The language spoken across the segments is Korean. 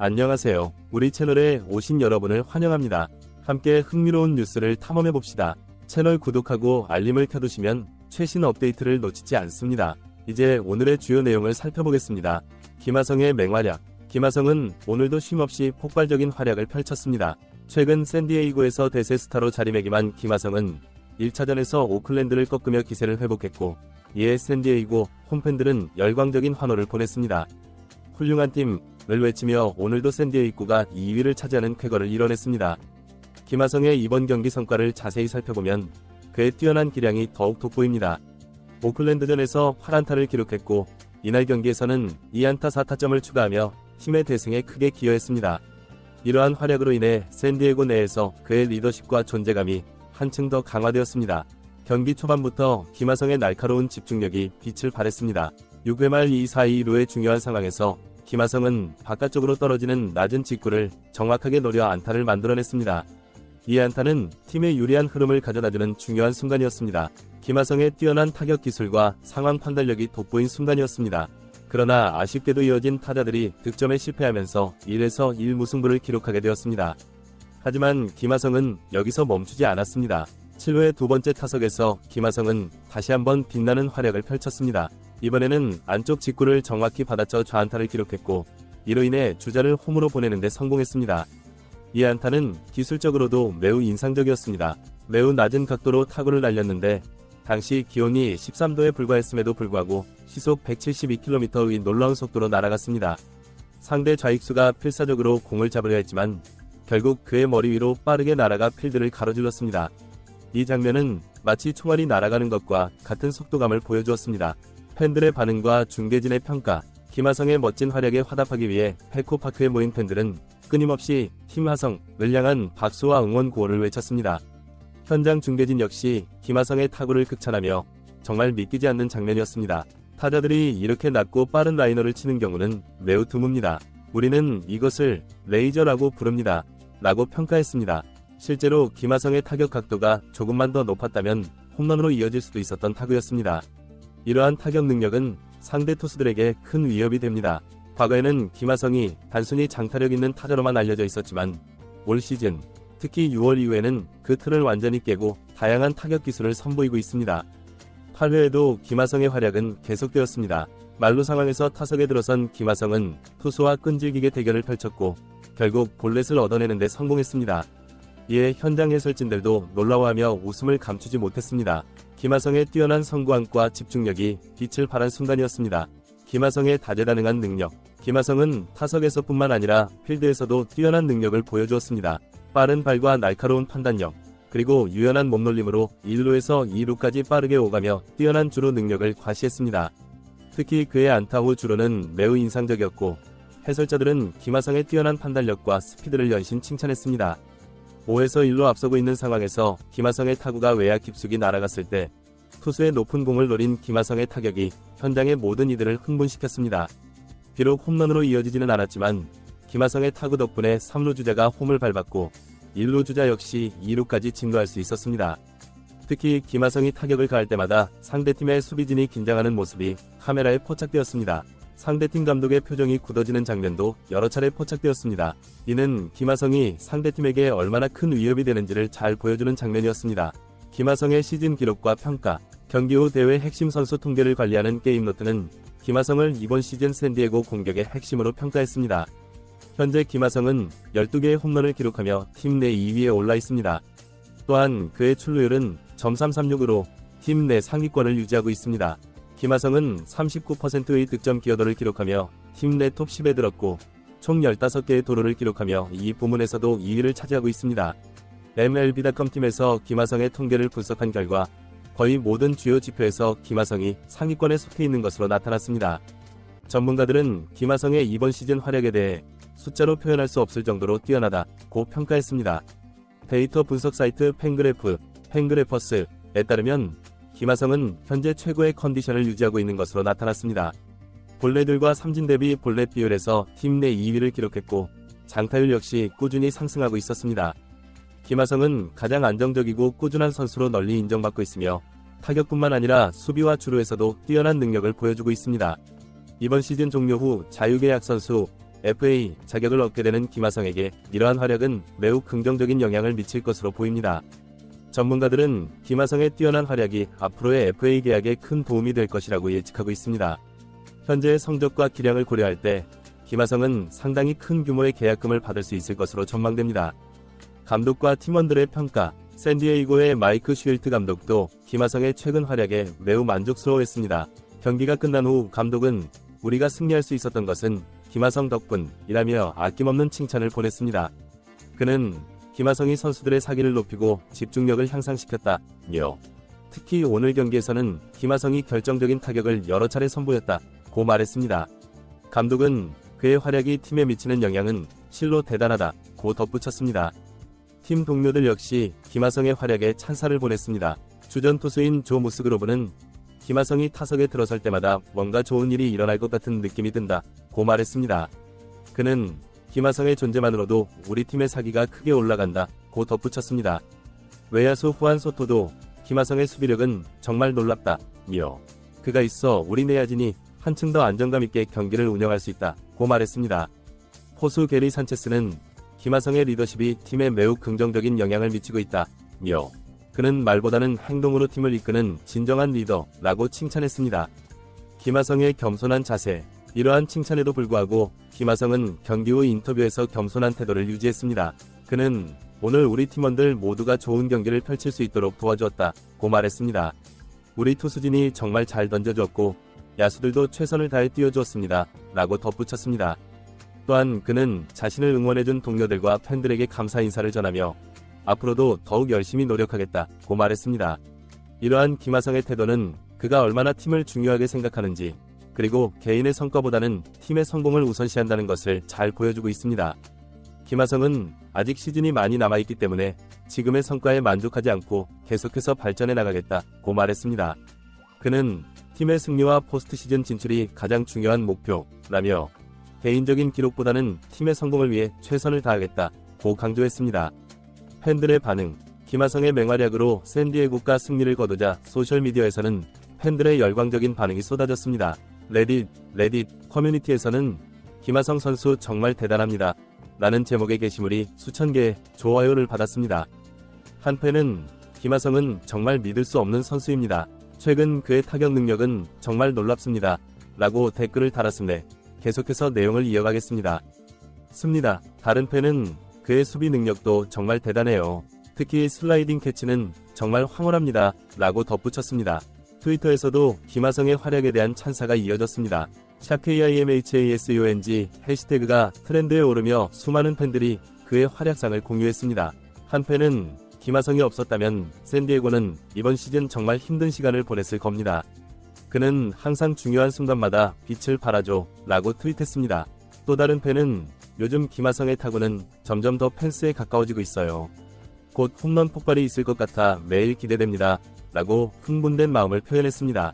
안녕하세요. 우리 채널에 오신 여러분을 환영합니다. 함께 흥미로운 뉴스를 탐험해봅시다. 채널 구독하고 알림을 켜두시면 최신 업데이트를 놓치지 않습니다. 이제 오늘의 주요 내용을 살펴보겠습니다. 김하성의 맹활약. 김하성은 오늘도 쉼없이 폭발적인 활약을 펼쳤습니다. 최근 샌디에이고에서 대세 스타로 자리매김한 김하성은 1차전에서 오클랜드를 꺾으며 기세를 회복했고, 이에 샌디에이고 홈팬들은 열광적인 환호를 보냈습니다. 훌륭한 팀을 외치며 오늘도 샌디에이고가 2위를 차지하는 쾌거를 이뤄냈습니다. 김하성의 이번 경기 성과를 자세히 살펴보면 그의 뛰어난 기량이 더욱 돋보입니다. 오클랜드전에서 8안타를 기록했고, 이날 경기에서는 2안타 4타점을 추가하며 팀의 대승에 크게 기여했습니다. 이러한 활약으로 인해 샌디에이고 내에서 그의 리더십과 존재감이 한층 더 강화되었습니다. 경기 초반부터 김하성의 날카로운 집중력이 빛을 발했습니다. 6회 말 2-4-2루의 중요한 상황에서 김하성은 바깥쪽으로 떨어지는 낮은 직구를 정확하게 노려 안타를 만들어냈습니다. 이 안타는 팀의 유리한 흐름을 가져다주는 중요한 순간이었습니다. 김하성의 뛰어난 타격 기술과 상황 판단력이 돋보인 순간이었습니다. 그러나 아쉽게도 이어진 타자들이 득점에 실패하면서 1에서 1 무승부를 기록하게 되었습니다. 하지만 김하성은 여기서 멈추지 않았습니다. 7회 두 번째 타석에서 김하성은 다시 한번 빛나는 활약을 펼쳤습니다. 이번에는 안쪽 직구를 정확히 받아쳐 좌안타를 기록했고, 이로 인해 주자를 홈으로 보내는데 성공했습니다. 이 안타는 기술적으로도 매우 인상적이었습니다. 매우 낮은 각도로 타구를 날렸는데 당시 기온이 13도에 불과했음에도 불구하고 시속 172km의 놀라운 속도로 날아갔습니다. 상대 좌익수가 필사적으로 공을 잡으려 했지만 결국 그의 머리 위로 빠르게 날아가 필드를 가로질렀습니다. 이 장면은 마치 총알이 날아가는 것과 같은 속도감을 보여주었습니다. 팬들의 반응과 중계진의 평가, 김하성의 멋진 활약에 화답하기 위해 페코파크에 모인 팬들은 끊임없이 팀 하성을 향한 박수와 응원 구호를 외쳤습니다. 현장 중계진 역시 김하성의 타구를 극찬하며 정말 믿기지 않는 장면이었습니다. 타자들이 이렇게 낮고 빠른 라이너를 치는 경우는 매우 드뭅니다. 우리는 이것을 레이저라고 부릅니다. 라고 평가했습니다. 실제로 김하성의 타격 각도가 조금만 더 높았다면 홈런으로 이어질 수도 있었던 타구였습니다. 이러한 타격 능력은 상대 투수들에게 큰 위협이 됩니다. 과거에는 김하성이 단순히 장타력 있는 타자로만 알려져 있었지만 올 시즌, 특히 6월 이후에는 그 틀을 완전히 깨고 다양한 타격 기술을 선보이고 있습니다. 8회에도 김하성의 활약은 계속되었습니다. 만루 상황에서 타석에 들어선 김하성은 투수와 끈질기게 대결을 펼쳤고 결국 볼넷을 얻어내는 데 성공했습니다. 이에 현장 해설진들도 놀라워하며 웃음을 감추지 못했습니다. 김하성의 뛰어난 성구안과 집중력이 빛을 발한 순간이었습니다. 김하성의 다재다능한 능력. 김하성은 타석에서뿐만 아니라 필드에서도 뛰어난 능력을 보여주었습니다. 빠른 발과 날카로운 판단력, 그리고 유연한 몸놀림으로 1루에서 2루까지 빠르게 오가며 뛰어난 주루 능력을 과시했습니다. 특히 그의 안타 후 주루는 매우 인상적이었고, 해설자들은 김하성의 뛰어난 판단력과 스피드를 연신 칭찬했습니다. 5에서 1로 앞서고 있는 상황에서 김하성의 타구가 외야 깊숙이 날아갔을 때 투수의 높은 공을 노린 김하성의 타격이 현장의 모든 이들을 흥분시켰습니다. 비록 홈런으로 이어지지는 않았지만 김하성의 타구 덕분에 3루 주자가 홈을 밟았고 1루 주자 역시 2루까지 진도할 수 있었습니다. 특히 김하성이 타격을 가할 때마다 상대팀의 수비진이 긴장하는 모습이 카메라에 포착되었습니다. 상대팀 감독의 표정이 굳어지는 장면도 여러 차례 포착되었습니다. 이는 김하성이 상대팀에게 얼마나 큰 위협이 되는지를 잘 보여주는 장면이었습니다. 김하성의 시즌 기록과 평가. 경기 후 대회 핵심 선수 통계를 관리하는 게임노트는 김하성을 이번 시즌 샌디에고 공격의 핵심으로 평가했습니다. 현재 김하성은 12개의 홈런을 기록하며 팀 내 2위에 올라 있습니다. 또한 그의 출루율은 .336으로 팀 내 상위권을 유지하고 있습니다. 김하성은 39%의 득점 기여도를 기록하며 팀 내 톱 10에 들었고 총 15개의 도루를 기록하며 이 부문에서도 2위를 차지하고 있습니다. MLB.com 팀에서 김하성의 통계를 분석한 결과 거의 모든 주요 지표에서 김하성이 상위권에 속해 있는 것으로 나타났습니다. 전문가들은 김하성의 이번 시즌 활약에 대해 숫자로 표현할 수 없을 정도로 뛰어나다고 평가했습니다. 데이터 분석 사이트 팬그래퍼스에 따르면 김하성은 현재 최고의 컨디션을 유지하고 있는 것으로 나타났습니다. 볼넷들과 삼진 대비 볼넷 비율에서 팀 내 2위를 기록했고 장타율 역시 꾸준히 상승하고 있었습니다. 김하성은 가장 안정적이고 꾸준한 선수로 널리 인정받고 있으며 타격뿐만 아니라 수비와 주루에서도 뛰어난 능력을 보여주고 있습니다. 이번 시즌 종료 후 자유계약 선수 FA 자격을 얻게 되는 김하성에게 이러한 활약은 매우 긍정적인 영향을 미칠 것으로 보입니다. 전문가들은 김하성의 뛰어난 활약이 앞으로의 FA 계약에 큰 도움이 될 것이라고 예측하고 있습니다. 현재의 성적과 기량을 고려할 때 김하성은 상당히 큰 규모의 계약금을 받을 수 있을 것으로 전망됩니다. 감독과 팀원들의 평가. 샌디에이고의 마이크 슈일트 감독도 김하성의 최근 활약에 매우 만족스러워했습니다. 경기가 끝난 후 감독은 우리가 승리할 수 있었던 것은 김하성 덕분이라며 아낌없는 칭찬을 보냈습니다. 그는 김하성이 선수들의 사기를 높이고 집중력을 향상시켰다며 특히 오늘 경기에서는 김하성이 결정적인 타격을 여러 차례 선보였다고 말했습니다. 감독은 그의 활약이 팀에 미치는 영향은 실로 대단하다고 덧붙였습니다. 팀 동료들 역시 김하성의 활약에 찬사를 보냈습니다. 주전 투수인 조 무스그로브는 김하성이 타석에 들어설 때마다 뭔가 좋은 일이 일어날 것 같은 느낌이 든다고 말했습니다. 그는 김하성의 존재만으로도 우리 팀의 사기가 크게 올라간다고 덧붙였습니다. 외야수 후안 소토도 김하성의 수비력은 정말 놀랍다며 그가 있어 우리 내야진이 한층 더 안정감 있게 경기를 운영할 수 있다고 말했습니다. 포수 게리 산체스는 김하성의 리더십이 팀에 매우 긍정적인 영향을 미치고 있다며 그는 말보다는 행동으로 팀을 이끄는 진정한 리더라고 칭찬했습니다. 김하성의 겸손한 자세. 이러한 칭찬에도 불구하고 김하성은 경기 후 인터뷰에서 겸손한 태도를 유지했습니다. 그는 오늘 우리 팀원들 모두가 좋은 경기를 펼칠 수 있도록 도와주었다고 말했습니다. 우리 투수진이 정말 잘 던져주었고 야수들도 최선을 다해 뛰어주었습니다. 라고 덧붙였습니다. 또한 그는 자신을 응원해준 동료들과 팬들에게 감사 인사를 전하며 앞으로도 더욱 열심히 노력하겠다고 말했습니다. 이러한 김하성의 태도는 그가 얼마나 팀을 중요하게 생각하는지 그리고 개인의 성과보다는 팀의 성공을 우선시한다는 것을 잘 보여주고 있습니다. 김하성은 아직 시즌이 많이 남아있기 때문에 지금의 성과에 만족하지 않고 계속해서 발전해 나가겠다고 말했습니다. 그는 팀의 승리와 포스트 시즌 진출이 가장 중요한 목표라며 개인적인 기록보다는 팀의 성공을 위해 최선을 다하겠다고 강조했습니다. 팬들의 반응. 김하성의 맹활약으로 샌디에고가 승리를 거두자 소셜미디어에서는 팬들의 열광적인 반응이 쏟아졌습니다. 레딧 커뮤니티에서는 김하성 선수 정말 대단합니다. 라는 제목의 게시물이 수천 개의 좋아요를 받았습니다. 한 팬은 김하성은 정말 믿을 수 없는 선수입니다. 최근 그의 타격 능력은 정말 놀랍습니다. 라고 댓글을 달았음에 계속해서 내용을 이어가겠습니다. 다른 팬은 그의 수비 능력도 정말 대단해요. 특히 슬라이딩 캐치는 정말 황홀합니다. 라고 덧붙였습니다. 트위터에서도 김하성의 활약에 대한 찬사가 이어졌습니다. 샤크이임하song 해시태그가 트렌드에 오르며 수많은 팬들이 그의 활약상을 공유했습니다. 한 팬은 김하성이 없었다면 샌디에고는 이번 시즌 정말 힘든 시간을 보냈을 겁니다. 그는 항상 중요한 순간마다 빛을 발하죠. 라고 트윗했습니다. 또 다른 팬은 요즘 김하성의 타구는 점점 더 펜스에 가까워지고 있어요. 곧 홈런 폭발이 있을 것 같아 매일 기대됩니다. 라고 흥분된 마음을 표현했습니다.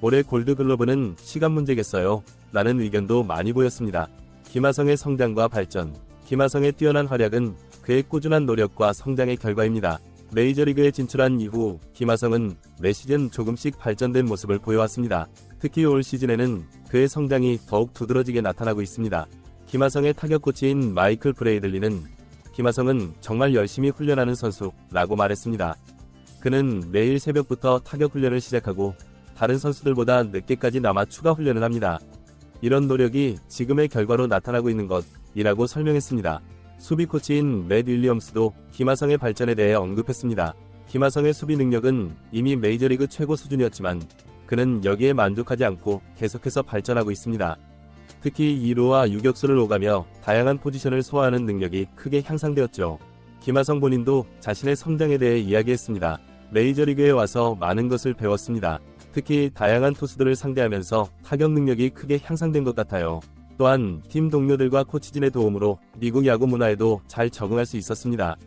올해 골드글러브는 시간 문제겠어요. 라는 의견도 많이 보였습니다. 김하성의 성장과 발전. 김하성의 뛰어난 활약은 그의 꾸준한 노력과 성장의 결과입니다. 메이저리그에 진출한 이후 김하성은 매 시즌 조금씩 발전된 모습을 보여왔습니다. 특히 올 시즌에는 그의 성장이 더욱 두드러지게 나타나고 있습니다. 김하성의 타격 코치인 마이클 브레이들리는 김하성은 정말 열심히 훈련하는 선수라고 말했습니다. 그는 매일 새벽부터 타격 훈련을 시작하고 다른 선수들보다 늦게까지 남아 추가 훈련을 합니다. 이런 노력이 지금의 결과로 나타나고 있는 것이라고 설명했습니다. 수비 코치인 맷 윌리엄스도 김하성의 발전에 대해 언급했습니다. 김하성의 수비 능력은 이미 메이저리그 최고 수준이었지만 그는 여기에 만족하지 않고 계속해서 발전하고 있습니다. 특히 2루와 유격수를 오가며 다양한 포지션을 소화하는 능력이 크게 향상되었죠. 김하성 본인도 자신의 성장에 대해 이야기했습니다. 메이저리그에 와서 많은 것을 배웠습니다. 특히 다양한 투수들을 상대하면서 타격 능력이 크게 향상된 것 같아요. 또한 팀 동료들과 코치진의 도움으로 미국 야구 문화에도 잘 적응할 수 있었습니다.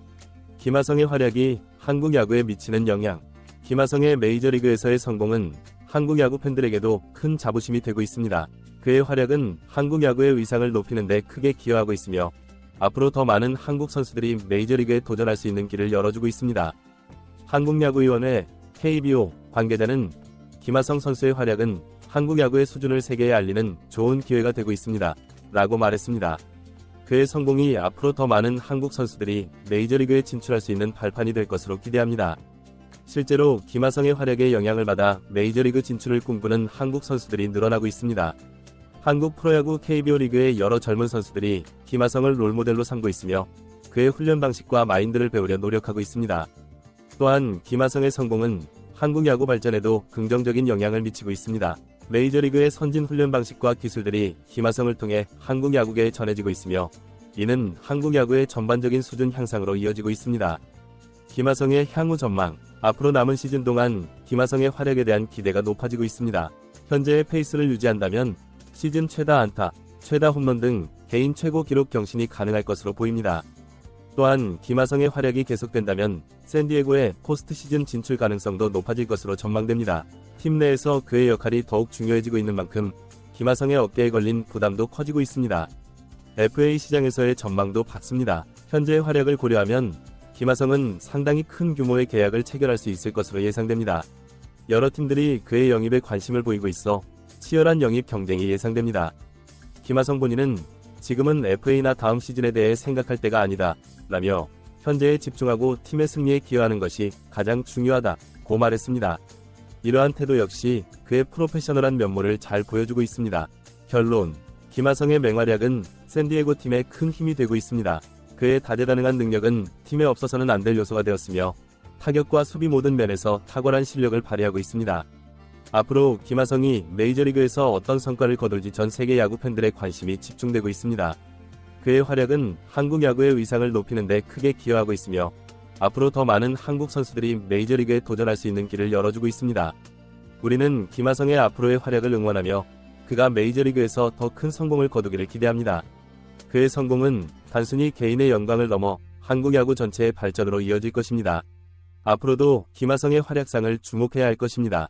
김하성의 활약이 한국 야구에 미치는 영향. 김하성의 메이저리그에서의 성공은 한국 야구 팬들에게도 큰 자부심이 되고 있습니다. 그의 활약은 한국 야구의 위상을 높이는 데 크게 기여하고 있으며 앞으로 더 많은 한국 선수들이 메이저리그에 도전할 수 있는 길을 열어주고 있습니다. 한국야구위원회 KBO 관계자는 김하성 선수의 활약은 한국 야구의 수준을 세계에 알리는 좋은 기회가 되고 있습니다. 라고 말했습니다. 그의 성공이 앞으로 더 많은 한국 선수들이 메이저리그에 진출할 수 있는 발판이 될 것으로 기대합니다. 실제로 김하성의 활약에 영향을 받아 메이저리그 진출을 꿈꾸는 한국 선수들이 늘어나고 있습니다. 한국 프로야구 KBO 리그의 여러 젊은 선수들이 김하성을 롤모델로 삼고 있으며 그의 훈련 방식과 마인드를 배우려 노력하고 있습니다. 또한 김하성의 성공은 한국 야구 발전에도 긍정적인 영향을 미치고 있습니다. 메이저리그의 선진 훈련 방식과 기술들이 김하성을 통해 한국 야구계에 전해지고 있으며 이는 한국 야구의 전반적인 수준 향상으로 이어지고 있습니다. 김하성의 향후 전망. 앞으로 남은 시즌 동안 김하성의 활약에 대한 기대가 높아지고 있습니다. 현재의 페이스를 유지한다면 시즌 최다 안타, 최다 홈런 등 개인 최고 기록 경신이 가능할 것으로 보입니다. 또한 김하성의 활약이 계속된다면 샌디에고의 포스트 시즌 진출 가능성도 높아질 것으로 전망됩니다. 팀 내에서 그의 역할이 더욱 중요해지고 있는 만큼 김하성의 어깨에 걸린 부담도 커지고 있습니다. FA 시장에서의 전망도 밝습니다. 현재의 활약을 고려하면 김하성은 상당히 큰 규모의 계약을 체결할 수 있을 것으로 예상됩니다. 여러 팀들이 그의 영입에 관심을 보이고 있어 치열한 영입 경쟁이 예상됩니다. 김하성 본인은 지금은 FA나 다음 시즌에 대해 생각할 때가 아니다 라며 현재에 집중하고 팀의 승리에 기여하는 것이 가장 중요하다고 말했습니다. 이러한 태도 역시 그의 프로페셔널한 면모를 잘 보여주고 있습니다. 결론. 김하성의 맹활약은 샌디에고 팀에 큰 힘이 되고 있습니다. 그의 다재다능한 능력은 팀에 없어서는 안 될 요소가 되었으며 타격과 수비 모든 면에서 탁월한 실력을 발휘하고 있습니다. 앞으로 김하성이 메이저리그에서 어떤 성과를 거둘지 전 세계 야구 팬들의 관심이 집중되고 있습니다. 그의 활약은 한국 야구의 위상을 높이는 데 크게 기여하고 있으며 앞으로 더 많은 한국 선수들이 메이저리그에 도전할 수 있는 길을 열어주고 있습니다. 우리는 김하성의 앞으로의 활약을 응원하며 그가 메이저리그에서 더 큰 성공을 거두기를 기대합니다. 그의 성공은 단순히 개인의 영광을 넘어 한국 야구 전체의 발전으로 이어질 것입니다. 앞으로도 김하성의 활약상을 주목해야 할 것입니다.